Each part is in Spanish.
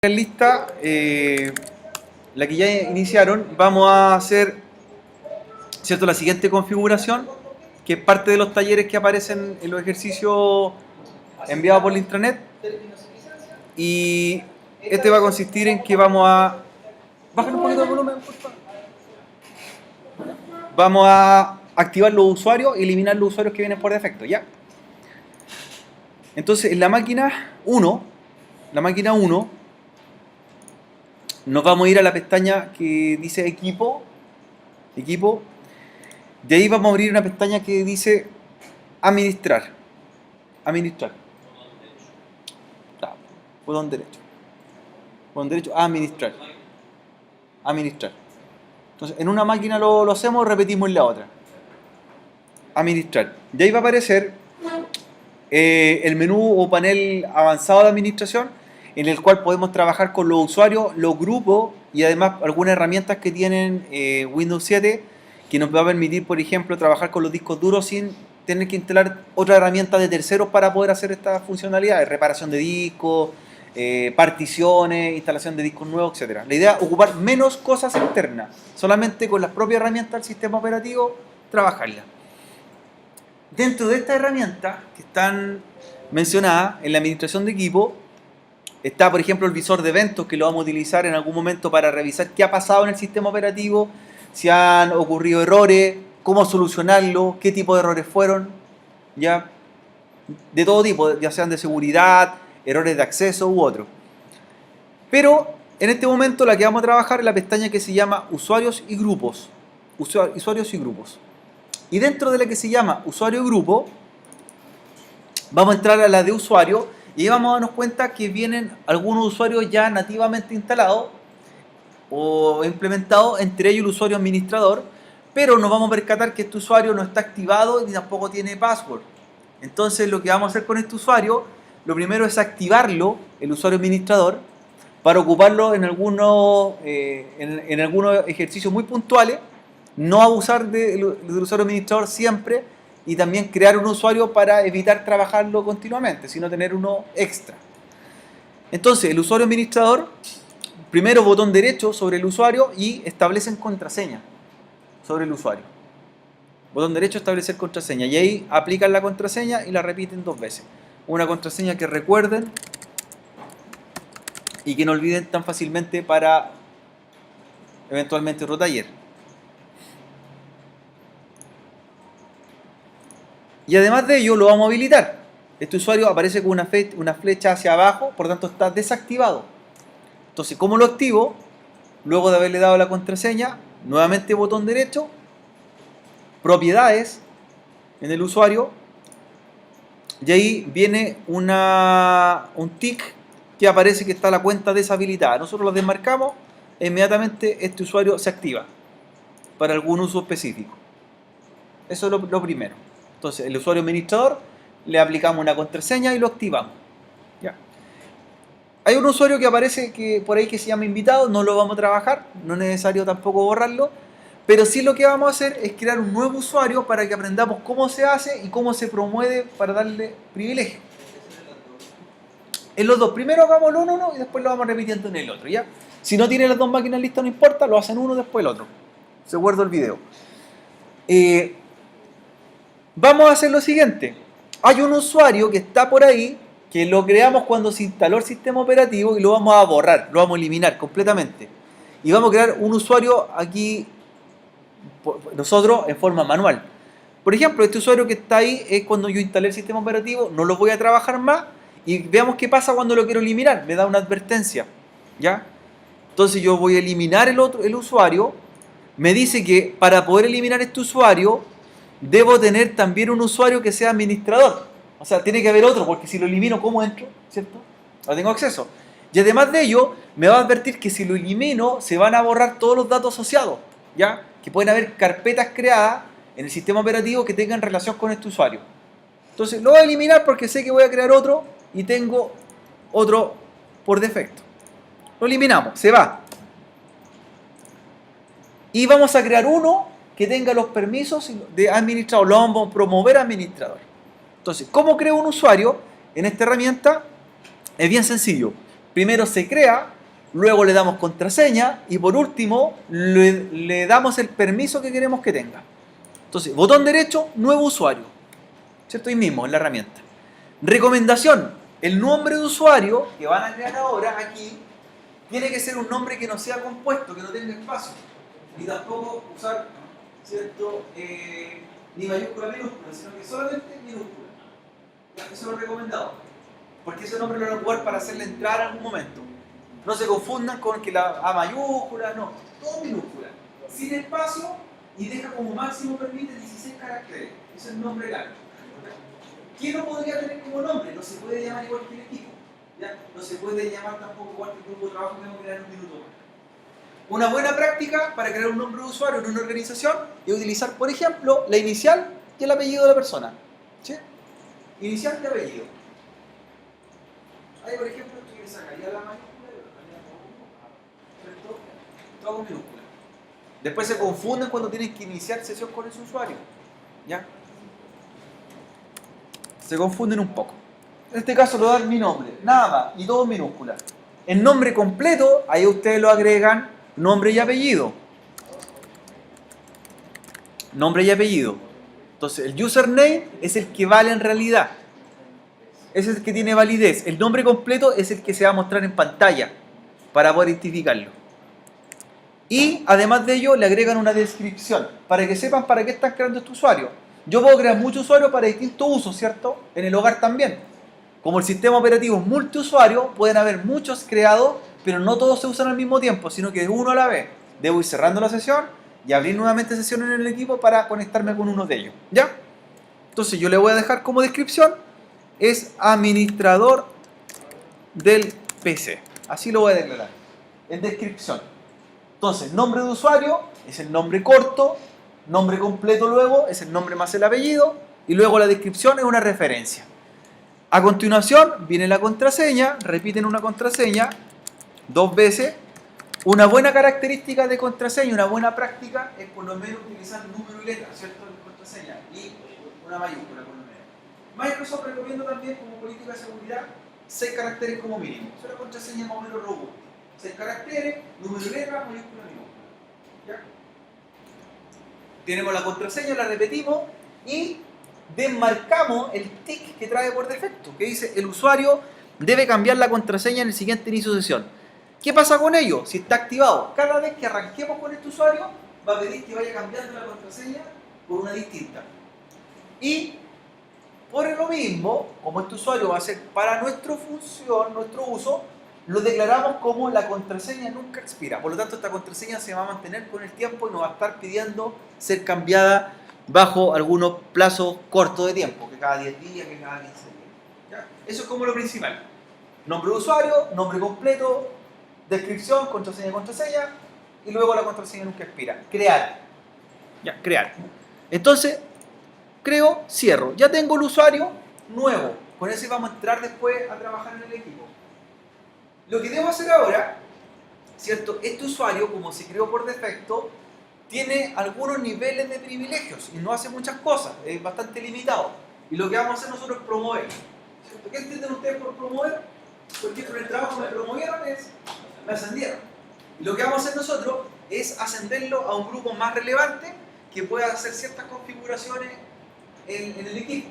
Lista, la que ya iniciaron, vamos a hacer, ¿cierto?, la siguiente configuración, que es parte de los talleres que aparecen en los ejercicios enviados por la intranet. Y este va a consistir en que vamos a... Bajar un poquito el volumen, por favor. Vamos a activar los usuarios y eliminar los usuarios que vienen por defecto, ¿ya? Entonces, en la máquina 1, nos vamos a ir a la pestaña que dice equipo. De ahí vamos a abrir una pestaña que dice administrar. Botón derecho, administrar. Entonces, en una máquina lo hacemos, repetimos en la otra. Administrar. De ahí va a aparecer el menú o panel avanzado de administración, en el cual podemos trabajar con los usuarios, los grupos y además algunas herramientas que tienen Windows 7, que nos va a permitir, por ejemplo, trabajar con los discos duros sin tener que instalar otra herramienta de terceros para poder hacer estas funcionalidades: reparación de discos, particiones, instalación de discos nuevos, etc. La idea es ocupar menos cosas externas, solamente con las propias herramientas del sistema operativo trabajarlas. Dentro de estas herramientas que están mencionadas en la administración de equipo, está, por ejemplo, el visor de eventos, que lo vamos a utilizar en algún momento para revisar qué ha pasado en el sistema operativo, si han ocurrido errores, cómo solucionarlos, qué tipo de errores fueron, ya, de todo tipo, ya sean de seguridad, errores de acceso u otros. Pero en este momento la que vamos a trabajar es la pestaña que se llama usuarios y grupos. Y dentro de la que se llama usuario y grupo, vamos a entrar a la de usuario y ahí vamos a darnos cuenta que vienen algunos usuarios ya nativamente instalados o implementados, entre ellos el usuario administrador, pero nos vamos a percatar que este usuario no está activado ni tampoco tiene password. Entonces lo que vamos a hacer con este usuario, lo primero es activarlo, el usuario administrador, para ocuparlo en algunos ejercicios muy puntuales, no abusar del usuario administrador siempre, y también crear un usuario para evitar trabajarlo continuamente, sino tener uno extra. Entonces, el usuario administrador, primero botón derecho sobre el usuario y establecen contraseña sobre el usuario. Botón derecho, establecer contraseña, y ahí aplican la contraseña y la repiten 2 veces. Una contraseña que recuerden y que no olviden tan fácilmente para eventualmente otro taller. Y además de ello lo vamos a habilitar. Este usuario aparece con una flecha hacia abajo, por lo tanto está desactivado. Entonces, ¿cómo lo activo? Luego de haberle dado la contraseña, nuevamente botón derecho, propiedades en el usuario, y ahí viene un tick que aparece que está la cuenta deshabilitada. Nosotros lo desmarcamos e inmediatamente este usuario se activa para algún uso específico. Eso es lo primero. Entonces, el usuario administrador, le aplicamos una contraseña y lo activamos. ¿Ya? Hay un usuario que aparece por ahí que se llama invitado, no lo vamos a trabajar, no es necesario tampoco borrarlo, pero sí lo que vamos a hacer es crear un nuevo usuario para que aprendamos cómo se hace y cómo se promueve para darle privilegio. En los dos, primero hagamos uno y después lo vamos repitiendo en el otro, ¿ya? Si no tiene las dos máquinas listas, no importa, lo hacen uno, después el otro. Se guarda el video. Vamos a hacer lo siguiente. Hay un usuario que está por ahí, que lo creamos cuando se instaló el sistema operativo, y lo vamos a borrar, lo vamos a eliminar completamente. Y vamos a crear un usuario aquí, nosotros, en forma manual. Por ejemplo, este usuario que está ahí es cuando yo instalé el sistema operativo, no lo voy a trabajar más, y veamos qué pasa cuando lo quiero eliminar. Me da una advertencia, ¿ya? Entonces yo voy a eliminar el usuario. Me dice que para poder eliminar este usuario, debo tener también un usuario que sea administrador. O sea, tiene que haber otro, porque si lo elimino, ¿cómo entro? ¿Cierto? No tengo acceso. Y además de ello, me va a advertir que si lo elimino, se van a borrar todos los datos asociados, ¿ya? Que pueden haber carpetas creadas en el sistema operativo que tengan relación con este usuario. Entonces, lo voy a eliminar porque sé que voy a crear otro y tengo otro por defecto. Lo eliminamos, se va. Y vamos a crear uno que tenga los permisos de administrador, lo vamos a promover a administrador. Entonces, ¿cómo creo un usuario en esta herramienta? Es bien sencillo. Primero se crea, luego le damos contraseña y por último le damos el permiso que queremos que tenga. Entonces, botón derecho, nuevo usuario. ¿Cierto? Ahí mismo, en la herramienta. Recomendación, el nombre de usuario que van a crear ahora aquí tiene que ser un nombre que no sea compuesto, que no tenga espacio. Ni tampoco usar, ¿cierto? Ni mayúscula minúscula, sino que solamente minúscula. Eso es lo recomendado. Porque ese nombre lo van a ocupar para hacerle entrar en algún momento. No se confundan con que la A mayúscula, no. Todo minúscula. Sin espacio y deja como máximo permite 16 caracteres. Ese es el nombre largo. ¿Quién no podría tener como nombre? No se puede llamar igual que el equipo. ¿Ya? No se puede llamar tampoco igual que el grupo de trabajo que tengo que crear en un minuto más. Una buena práctica para crear un nombre de usuario en una organización es utilizar, por ejemplo, la inicial y el apellido de la persona. ¿Sí? Inicial y apellido. Ahí, por ejemplo, tú le sacaría la mayúscula y lo cambiaría todo con minúscula. Después se confunden cuando tienen que iniciar sesión con ese usuario. ¿Ya? Se confunden un poco. En este caso lo dan mi nombre, nada más, y todo en minúscula. El nombre completo, ahí ustedes lo agregan nombre y apellido. Nombre y apellido. Entonces, el username es el que vale en realidad. Ese es el que tiene validez. El nombre completo es el que se va a mostrar en pantalla para poder identificarlo. Y además de ello, le agregan una descripción para que sepan para qué están creando este usuario. Yo puedo crear muchos usuarios para distintos usos, ¿cierto? En el hogar también. Como el sistema operativo es multiusuario, pueden haber muchos creados, pero no todos se usan al mismo tiempo, sino que uno a la vez. Debo ir cerrando la sesión y abrir nuevamente sesión en el equipo para conectarme con uno de ellos. ¿Ya? Entonces yo le voy a dejar como descripción, es administrador del PC. Así lo voy a declarar. En descripción. Entonces, nombre de usuario es el nombre corto, nombre completo luego es el nombre más el apellido, y luego la descripción es una referencia. A continuación viene la contraseña, repiten una contraseña 2 veces. Una buena característica de contraseña, una buena práctica es por lo menos utilizar número y letra, ¿cierto? En contraseña y una mayúscula por lo menos. Microsoft recomienda también como política de seguridad 6 caracteres como mínimo. Es una contraseña más o menos robusta. 6 caracteres, número y letra, mayúscula, minúscula. ¿Ya? Tenemos la contraseña, la repetimos y desmarcamos el tick que trae por defecto, que dice el usuario debe cambiar la contraseña en el siguiente inicio de sesión. ¿Qué pasa con ello? Si está activado, cada vez que arranquemos con este usuario, va a pedir que vaya cambiando la contraseña por una distinta. Y por lo mismo, como este usuario va a ser para nuestra función, nuestro uso, lo declaramos como la contraseña nunca expira. Por lo tanto, esta contraseña se va a mantener con el tiempo y nos va a estar pidiendo ser cambiada bajo algunos plazos cortos de tiempo, que cada 10 días, que cada 15 días. ¿Ya? Eso es como lo principal. Nombre de usuario, nombre completo, descripción, contraseña, y luego la contraseña nunca expira. Crear. Ya, crear. Entonces, creo, cierro. Ya tengo el usuario nuevo. Con ese vamos a entrar después a trabajar en el equipo. Lo que debo hacer ahora, ¿cierto? Este usuario, como se creó por defecto, tiene algunos niveles de privilegios y no hace muchas cosas, es bastante limitado. Y lo que vamos a hacer nosotros es promover. ¿Cierto? ¿Qué entienden ustedes por promover? Porque con el trabajo me promovieron, me ascendieron. Y lo que vamos a hacer nosotros es ascenderlo a un grupo más relevante que pueda hacer ciertas configuraciones en el equipo.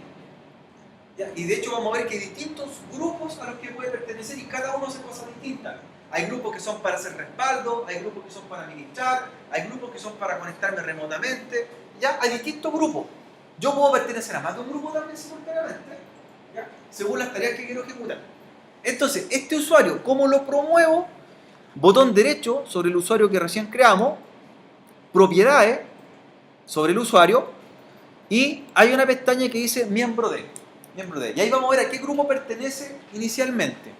¿Ya? Y de hecho vamos a ver que hay distintos grupos a los que puede pertenecer y cada uno hace cosas distintas. Hay grupos que son para hacer respaldo, hay grupos que son para administrar, hay grupos que son para conectarme remotamente. ¿Ya? Hay distintos grupos. Yo puedo pertenecer a más de un grupo también simultáneamente, ¿ya? Según las tareas que quiero ejecutar. Entonces, este usuario, ¿cómo lo promuevo? Botón derecho sobre el usuario que recién creamos, propiedades sobre el usuario y hay una pestaña que dice miembro de. Y ahí vamos a ver a qué grupo pertenece inicialmente.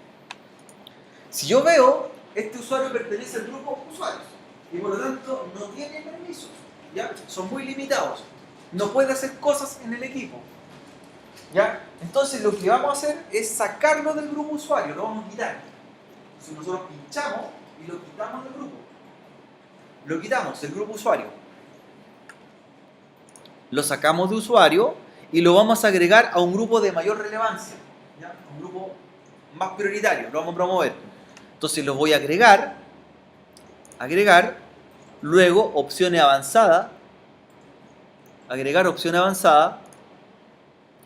Si yo veo, este usuario pertenece al grupo usuarios y por lo tanto no tiene permisos, ¿ya? Son muy limitados. No puede hacer cosas en el equipo, ¿ya? Entonces lo que vamos a hacer es sacarlo del grupo usuario, lo vamos a quitar. Entonces nosotros pinchamos y lo quitamos del grupo. Lo quitamos del grupo usuario. Lo sacamos de usuario y lo vamos a agregar a un grupo de mayor relevancia, ¿ya? Un grupo más prioritario, lo vamos a promover. Entonces los voy a agregar, luego opciones avanzadas, agregar opción avanzada,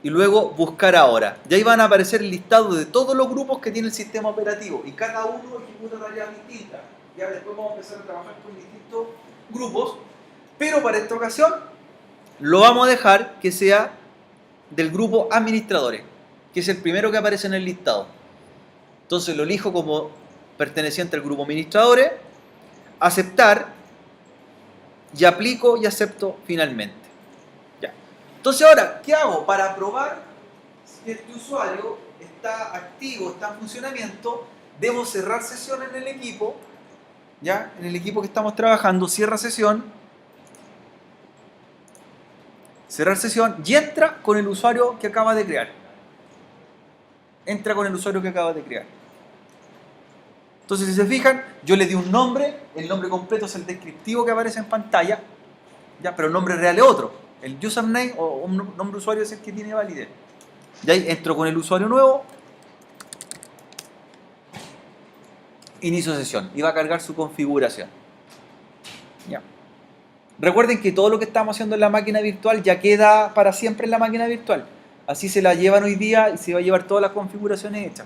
y luego buscar ahora. Y ahí van a aparecer el listado de todos los grupos que tiene el sistema operativo, y cada uno ejecuta tareas distintas. Ya después vamos a empezar a trabajar con distintos grupos, pero para esta ocasión lo vamos a dejar que sea del grupo administradores, que es el primero que aparece en el listado. Entonces lo elijo como perteneciente al grupo administradores, aceptar, y aplico y acepto finalmente. Ya. Entonces ahora, ¿qué hago? Para probar si este usuario está activo, está en funcionamiento, debo cerrar sesión en el equipo, ¿ya? En el equipo que estamos trabajando, cierra sesión, cerrar sesión, y entra con el usuario que acaba de crear. Entra con el usuario que acaba de crear. Entonces, si se fijan, yo le di un nombre, el nombre completo es el descriptivo que aparece en pantalla, ¿ya? Pero el nombre real es otro. El username o nombre de usuario es el que tiene validez. Y ahí entro con el usuario nuevo, inicio sesión, y va a cargar su configuración. ¿Ya? Recuerden que todo lo que estamos haciendo en la máquina virtual ya queda para siempre en la máquina virtual. Así se la llevan hoy día y se va a llevar todas las configuraciones hechas.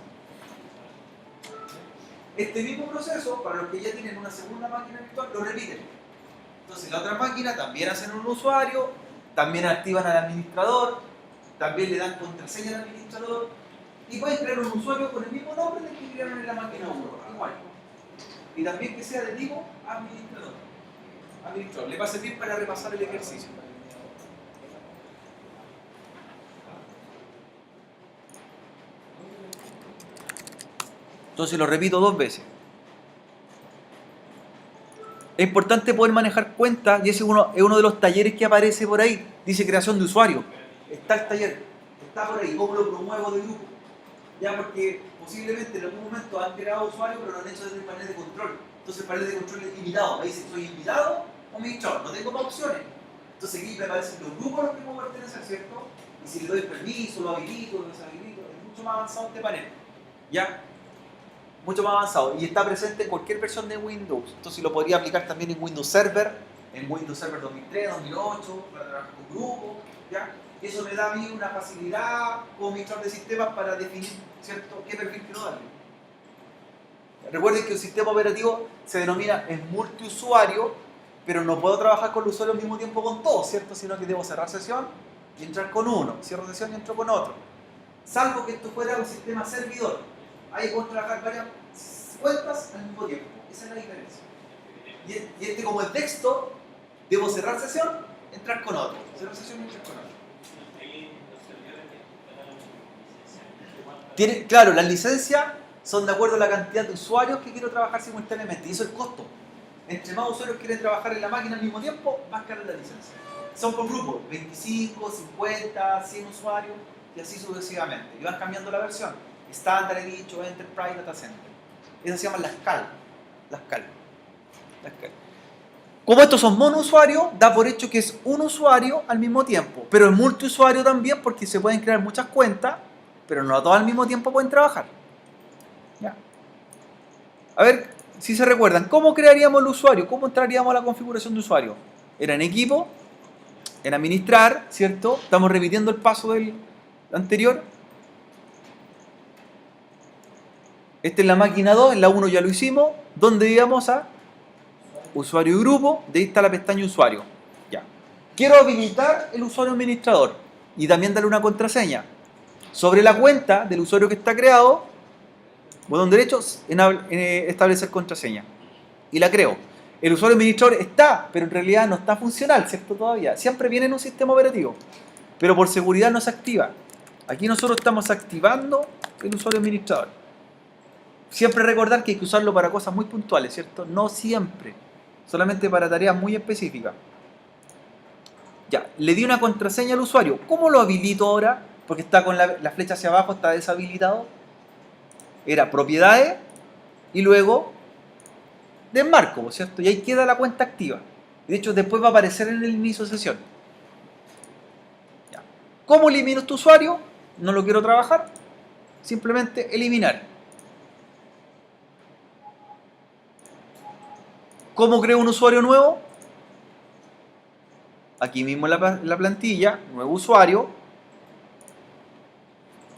Este mismo proceso, para los que ya tienen una segunda máquina virtual, lo repiten. Entonces, la otra máquina también hacen un usuario, también activan al administrador, también le dan contraseña al administrador, y pueden crear un usuario con el mismo nombre del que crearon en la máquina 1, igual. Y también que sea de tipo administrador. Le va a servir para repasar el ejercicio. Entonces lo repito 2 veces. Es importante poder manejar cuentas, y ese es uno de los talleres que aparece por ahí. Dice creación de usuario. Está el taller, está por ahí. ¿Cómo lo promuevo de grupo? Ya, porque posiblemente en algún momento han creado usuarios, pero lo han hecho desde el panel de control. Entonces el panel de control es limitado. Ahí dice, soy invitado o administrador. No tengo más opciones. Entonces aquí me aparecen los grupos a los que puedo pertenecer, ¿cierto? Y si le doy permiso, lo habilito, lo deshabilito, es mucho más avanzado este panel. ¿Ya? Mucho más avanzado, y está presente en cualquier versión de Windows. Entonces lo podría aplicar también en Windows Server, en Windows Server 2003, 2008, para trabajar con grupos, ¿ya? Y eso me da a mí una facilidad como administrador de sistemas para definir, ¿cierto?, qué perfil quiero darle. Recuerden que el sistema operativo se denomina es multiusuario, pero no puedo trabajar con el usuario al mismo tiempo con todos, ¿cierto? Sino que debo cerrar sesión y entrar con uno, cierro sesión y entro con otro. Salvo que esto fuera un sistema servidor. Ahí puedo trabajar varias cuentas al mismo tiempo. Esa es la diferencia. Y este, como es texto, debo cerrar sesión, entrar con otro. Cerrar sesión y entrar con otro. Claro, las licencias son de acuerdo a la cantidad de usuarios que quiero trabajar simultáneamente. Y eso es el costo. Entre más usuarios quieren trabajar en la máquina al mismo tiempo, más cara es la licencia. Son por grupos, 25, 50, 100 usuarios y así sucesivamente. Y van cambiando la versión. Estándar, he dicho, Enterprise, Data Center. Esas se llaman las CAL. Las CAL. Como estos son monousuarios, da por hecho que es un usuario al mismo tiempo. Pero es multiusuario también porque se pueden crear muchas cuentas, pero no todas al mismo tiempo pueden trabajar. ¿Ya? A ver si se recuerdan, ¿cómo crearíamos el usuario? ¿Cómo entraríamos a la configuración de usuario? Era en equipo, en administrar, ¿cierto? Estamos repitiendo el paso del anterior. Esta es la máquina 2, en la 1 ya lo hicimos. ¿Dónde íbamos a? Usuario y grupo, de ahí está la pestaña usuario. Ya. Quiero habilitar el usuario administrador y también darle una contraseña. Sobre la cuenta del usuario que está creado, botón derecho, establecer contraseña. Y la creo. El usuario administrador está, pero en realidad no está funcional, ¿cierto? Todavía. Siempre viene en un sistema operativo, pero por seguridad no se activa. Aquí nosotros estamos activando el usuario administrador. Siempre recordar que hay que usarlo para cosas muy puntuales, ¿cierto? No siempre. Solamente para tareas muy específicas. Ya, le di una contraseña al usuario. ¿Cómo lo habilito ahora? Porque está con la flecha hacia abajo, está deshabilitado. Era propiedades y luego desmarco, ¿cierto? Y ahí queda la cuenta activa. De hecho, después va a aparecer en el inicio de sesión. Ya. ¿Cómo elimino este usuario? No lo quiero trabajar. Simplemente eliminar. ¿Cómo creo un usuario nuevo? Aquí mismo en la plantilla, nuevo usuario.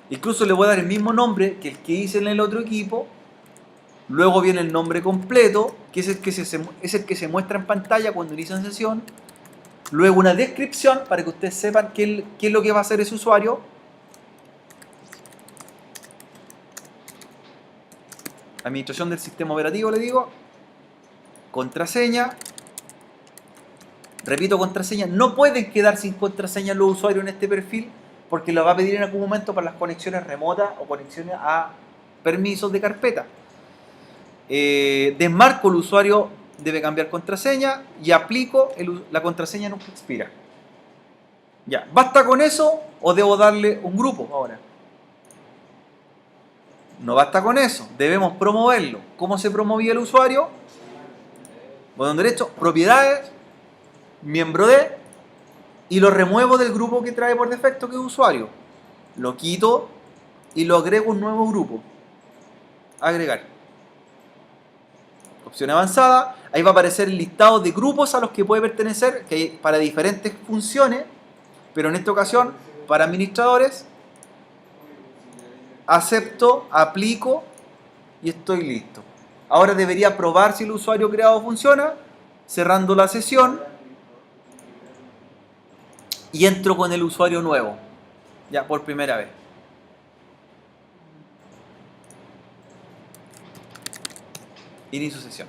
Incluso le voy a dar el mismo nombre que el que hice en el otro equipo. Luego viene el nombre completo, que es el que se muestra en pantalla cuando inician sesión. Luego una descripción para que ustedes sepan qué es lo que va a hacer ese usuario. Administración del sistema operativo, le digo. Contraseña. Repito, contraseña. No pueden quedar sin contraseña los usuarios en este perfil porque lo va a pedir en algún momento para las conexiones remotas o conexiones a permisos de carpeta. Desmarco el usuario, debe cambiar contraseña y aplico la contraseña nunca expira. Ya, ¿basta con eso o debo darle un grupo ahora? No basta con eso, debemos promoverlo. ¿Cómo se promovía el usuario? Botón derecho, propiedades, miembro de, y lo remuevo del grupo que trae por defecto, que es usuario. Lo quito y lo agrego a un nuevo grupo. Agregar. Opción avanzada, ahí va a aparecer el listado de grupos a los que puede pertenecer, que hay para diferentes funciones, pero en esta ocasión para administradores. Acepto, aplico y estoy listo. Ahora debería probar si el usuario creado funciona, cerrando la sesión y entro con el usuario nuevo, ya por primera vez. Inicio sesión.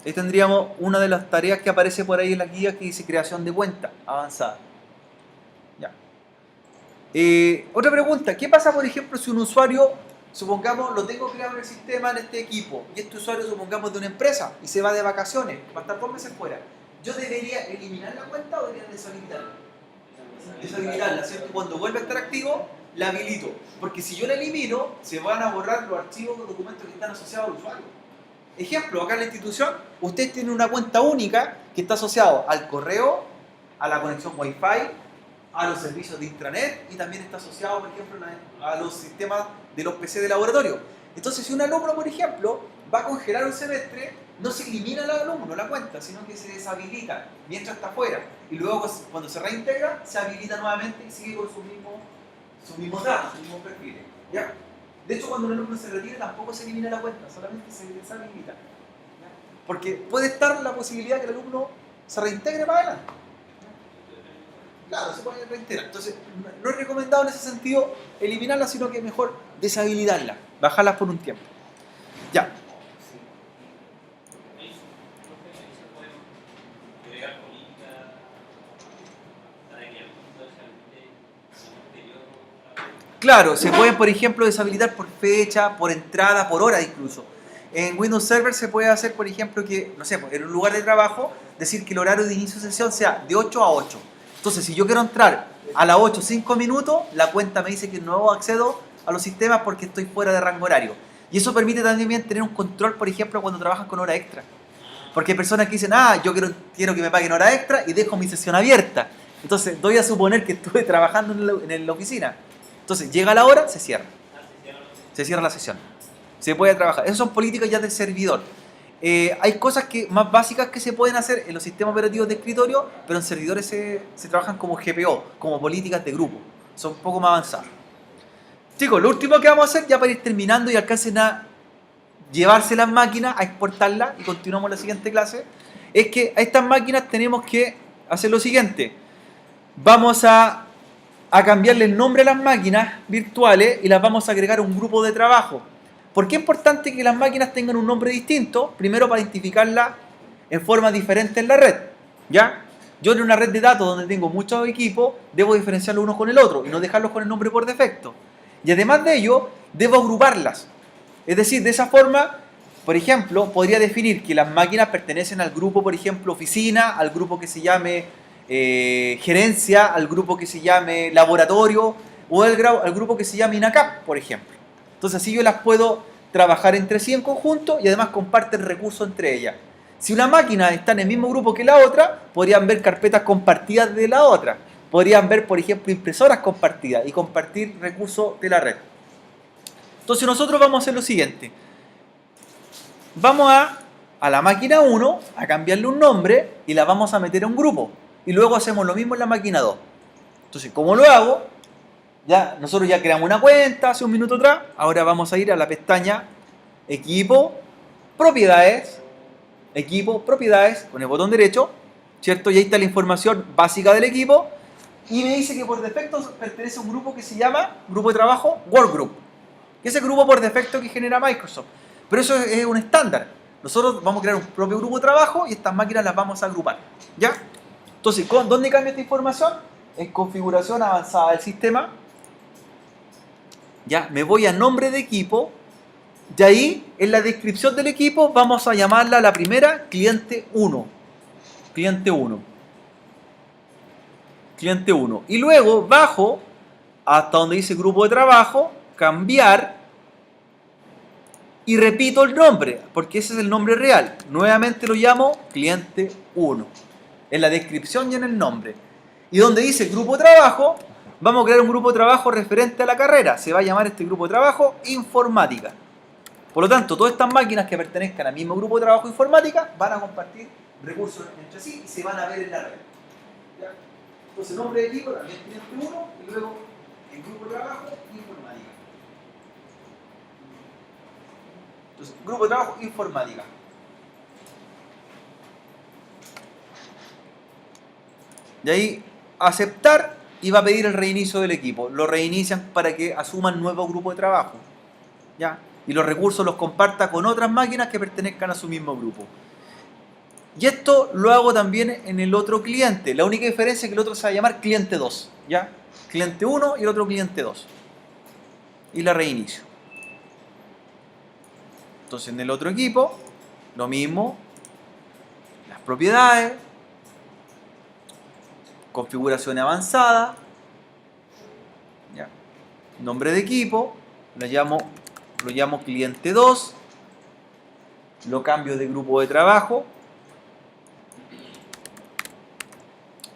Ahí tendríamos una de las tareas que aparece por ahí en la guía que dice creación de cuenta avanzada. Ya. Otra pregunta, ¿qué pasa por ejemplo si un usuario, supongamos, lo tengo creado en el sistema en este equipo y este usuario, supongamos, de una empresa y se va de vacaciones, va a estar 2 meses fuera? ¿Yo debería eliminar la cuenta o debería deshabilitarla? Deshabilitarla, ¿cierto? Cuando vuelva a estar activo, la habilito. Porque si yo la elimino, se van a borrar los archivos o documentos que están asociados al usuario. Ejemplo, acá en la institución, usted tiene una cuenta única que está asociado al correo, a la conexión Wi-Fi, a los servicios de intranet y también está asociado, por ejemplo, a los sistemas de los PC de laboratorio. Entonces, si un alumno, por ejemplo, va a congelar un semestre, no se elimina al alumno la cuenta, sino que se deshabilita mientras está fuera. Y luego, cuando se reintegra, se habilita nuevamente y sigue con sus mismos datos, sus mismos perfiles. ¿Ya? De hecho, cuando un alumno se retira, tampoco se elimina la cuenta, solamente se deshabilita. ¿Ya? Porque puede estar la posibilidad de que el alumno se reintegre para adelante. Claro, se puede reintegrar. Entonces, no es recomendado en ese sentido eliminarla, sino que es mejor deshabilitarla, bajarlas por un tiempo. Ya. Claro, se pueden, por ejemplo, deshabilitar por fecha, por entrada, por hora incluso. En Windows Server se puede hacer, por ejemplo, que, no sé, en un lugar de trabajo, decir que el horario de inicio de sesión sea de 8 a 8. Entonces, si yo quiero entrar a las 8, 5 minutos, la cuenta me dice que no accedo a los sistemas porque estoy fuera de rango horario. Y eso permite también tener un control, por ejemplo, cuando trabajan con hora extra. Porque hay personas que dicen, yo quiero que me paguen hora extra y dejo mi sesión abierta. Entonces, doy a suponer que estuve trabajando en la oficina. Entonces, llega la hora, se cierra. Se cierra la sesión. Se puede trabajar. Esas son políticas ya del servidor. Hay cosas más básicas que se pueden hacer en los sistemas operativos de escritorio, pero en servidores se trabajan como GPO, como políticas de grupo. Son un poco más avanzadas. Chicos, lo último que vamos a hacer, ya para ir terminando y alcancen a llevarse las máquinas, a exportarlas, y continuamos la siguiente clase, es que a estas máquinas tenemos que hacer lo siguiente. Vamos a cambiarle el nombre a las máquinas virtuales y las vamos a agregar a un grupo de trabajo. ¿Por qué es importante que las máquinas tengan un nombre distinto? Primero, para identificarlas en forma diferente en la red. ¿Ya? Yo en una red de datos donde tengo muchos equipos, debo diferenciarlos unos con el otro y no dejarlos con el nombre por defecto. Y además de ello, debo agruparlas. Es decir, de esa forma, por ejemplo, podría definir que las máquinas pertenecen al grupo, por ejemplo, oficina, al grupo que se llame gerencia, al grupo que se llame laboratorio o al grupo que se llame INACAP, por ejemplo. Entonces así yo las puedo trabajar entre sí en conjunto y además comparten recursos entre ellas. Si una máquina está en el mismo grupo que la otra, podrían ver carpetas compartidas de la otra. Podrían ver, por ejemplo, impresoras compartidas y compartir recursos de la red. Entonces nosotros vamos a hacer lo siguiente. Vamos a a la máquina 1 a cambiarle un nombre y la vamos a meter a un grupo. Y luego hacemos lo mismo en la máquina 2. Entonces, ¿cómo lo hago? Ya, nosotros ya creamos una cuenta hace un minuto atrás. Ahora vamos a ir a la pestaña Equipo, Propiedades, Equipo, Propiedades, con el botón derecho, ¿cierto? Y ahí está la información básica del equipo. Y me dice que por defecto pertenece a un grupo que se llama Grupo de Trabajo Workgroup. Que es el grupo por defecto que genera Microsoft. Pero eso es un estándar. Nosotros vamos a crear un propio grupo de trabajo y estas máquinas las vamos a agrupar. ¿Ya? Entonces, ¿dónde cambia esta información? En configuración avanzada del sistema. Ya, me voy a nombre de equipo. Y ahí, en la descripción del equipo, vamos a llamarla a la primera cliente 1. Cliente 1. Cliente 1. Y luego bajo hasta donde dice grupo de trabajo, cambiar y repito el nombre, porque ese es el nombre real. Nuevamente lo llamo cliente 1. En la descripción y en el nombre. Y donde dice grupo de trabajo, vamos a crear un grupo de trabajo referente a la carrera. Se va a llamar este grupo de trabajo informática. Por lo tanto, todas estas máquinas que pertenezcan al mismo grupo de trabajo informática van a compartir recursos entre sí y se van a ver en la red. ¿Ya? Entonces, nombre de equipo también cliente 1 y luego el grupo de trabajo informática. Entonces, grupo de trabajo informática. Y ahí aceptar y va a pedir el reinicio del equipo. Lo reinician para que asuman nuevo grupo de trabajo. ¿Ya? Y los recursos los comparta con otras máquinas que pertenezcan a su mismo grupo. Y esto lo hago también en el otro cliente. La única diferencia es que el otro se va a llamar cliente 2. ¿Ya? Cliente 1 y el otro cliente 2. Y la reinicio. Entonces en el otro equipo, lo mismo. Las propiedades. Configuración avanzada. ¿Ya? Nombre de equipo. Lo llamo cliente 2. Lo cambio de grupo de trabajo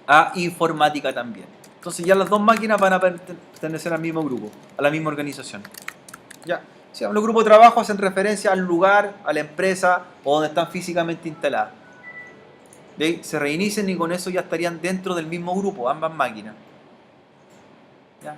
a informática también. Entonces ya las dos máquinas van a pertenecer al mismo grupo, a la misma organización. Ya. Si los grupos de trabajo hacen referencia al lugar, a la empresa o donde están físicamente instaladas. ¿Ve? Se reinician y con eso ya estarían dentro del mismo grupo, ambas máquinas. ¿Ya?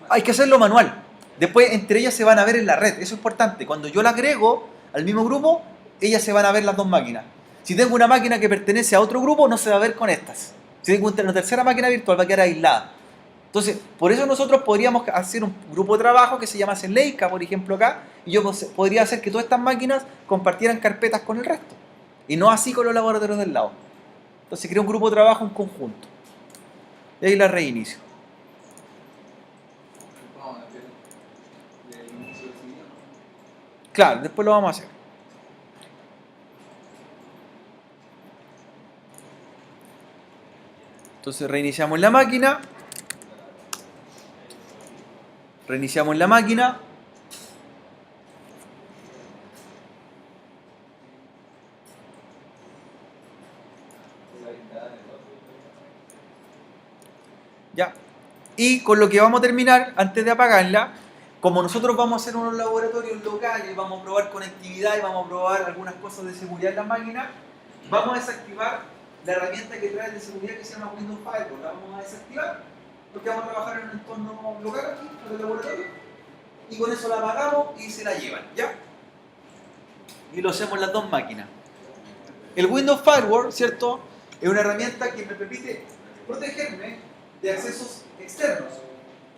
Hay que hacerlo manual. Después entre ellas se van a ver en la red. Eso es importante. Cuando yo la agrego al mismo grupo, ellas se van a ver las dos máquinas. Si tengo una máquina que pertenece a otro grupo, no se va a ver con estas. Si tengo una tercera máquina virtual, va a quedar aislada. Entonces, por eso nosotros podríamos hacer un grupo de trabajo que se llamase Leica, por ejemplo, acá, y yo podría hacer que todas estas máquinas compartieran carpetas con el resto. Y no así con los laboratorios del lado. Entonces, creo un grupo de trabajo en conjunto. Y ahí la reinicio. Claro, después lo vamos a hacer. Entonces reiniciamos la máquina. Reiniciamos la máquina. Ya. Y con lo que vamos a terminar, antes de apagarla, como nosotros vamos a hacer unos laboratorios locales, vamos a probar conectividad y vamos a probar algunas cosas de seguridad en la máquina, vamos a desactivar la herramienta que trae de seguridad que se llama Windows Firewall. La vamos a desactivar porque vamos a trabajar en un entorno local aquí, en el laboratorio, y con eso la apagamos y se la llevan, ¿ya? Y lo hacemos en las dos máquinas. El Windows Firewall, ¿cierto? Es una herramienta que me permite protegerme de accesos externos,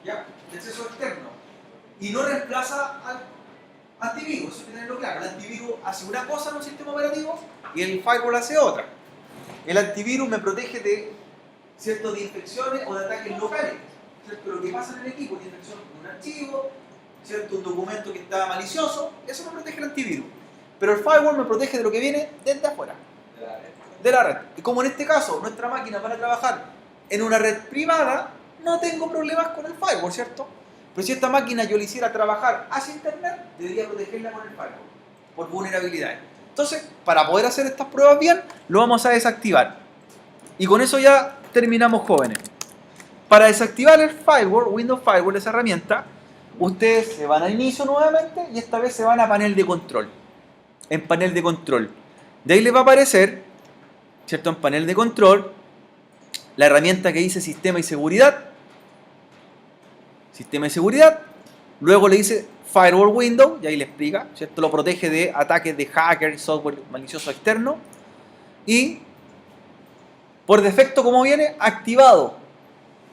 ¿ya? De accesos externos. Y no reemplaza al antivirus, eso hay que tenerlo claro. El antivirus hace una cosa en un sistema operativo y el firewall hace otra. El antivirus me protege de ciertas de infecciones o de ataques locales, ¿cierto? Lo que pasa en el equipo, de infección de un archivo, ¿cierto? Un documento que está malicioso, eso me protege el antivirus. Pero el firewall me protege de lo que viene desde afuera, de la red. Y como en este caso nuestra máquina para trabajar en una red privada, no tengo problemas con el firewall, ¿cierto? Pero si esta máquina yo la hiciera trabajar hacia internet, debería protegerla con el firewall, por vulnerabilidades. Entonces, para poder hacer estas pruebas bien, lo vamos a desactivar. Y con eso ya terminamos, jóvenes. Para desactivar el firewall, Windows Firewall, esa herramienta, Ustedes se van a inicio nuevamente y esta vez se van a panel de control. En panel de control. De ahí les va a aparecer, ¿cierto? En panel de control, la herramienta que dice sistema y seguridad. Sistema y seguridad. Luego le dice Firewall Window, y ahí le explica, ¿cierto? Lo protege de ataques de hacker, software malicioso externo. Y por defecto, como viene, activado.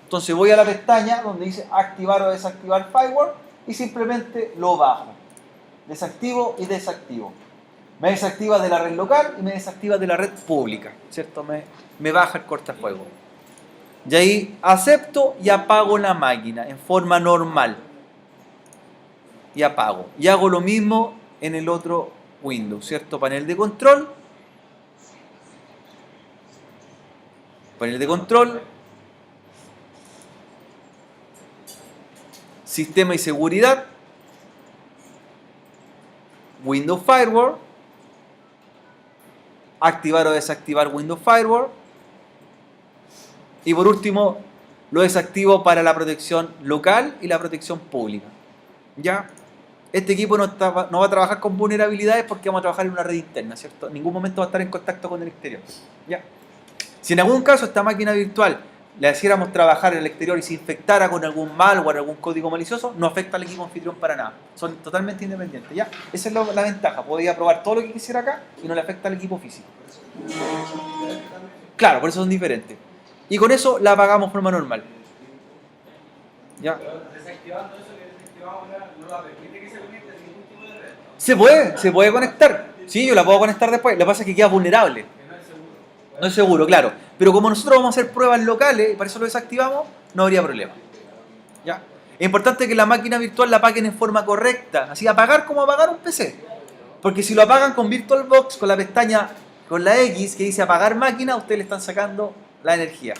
Entonces voy a la pestaña donde dice activar o desactivar firewall y simplemente lo bajo. Desactivo y desactivo. Me desactiva de la red local y me desactiva de la red pública, ¿cierto? Me baja el cortafuegos. Y ahí acepto y apago la máquina en forma normal. Y apago. Y hago lo mismo en el otro Windows, ¿cierto? Panel de control. Panel de control. Sistema y seguridad. Windows Firewall. Activar o desactivar Windows Firewall. Y por último, lo desactivo para la protección local y la protección pública. ¿Ya? Este equipo no va a trabajar con vulnerabilidades porque vamos a trabajar en una red interna, ¿cierto? En ningún momento va a estar en contacto con el exterior. ¿Ya? Si en algún caso esta máquina virtual le hiciéramos trabajar en el exterior y se infectara con algún malware, algún código malicioso, no afecta al equipo anfitrión para nada. Son totalmente independientes, ¿ya? Esa es la ventaja. Podría probar todo lo que quisiera acá y no le afecta al equipo físico. Claro, por eso son diferentes. Y con eso la apagamos de forma normal. ¿Ya? Desactivando eso que desactivamos ahora, no la permite que se conecte sin ningún tipo de red. Se puede conectar. Sí, yo la puedo conectar después. Lo que pasa es que queda vulnerable. No es seguro, claro. Pero como nosotros vamos a hacer pruebas locales y para eso lo desactivamos, no habría problema. ¿Ya? Es importante que la máquina virtual la apaguen en forma correcta. Así, apagar como apagar un PC. Porque si lo apagan con VirtualBox, con la pestaña, con la X que dice apagar máquina, ustedes le están sacando la energía.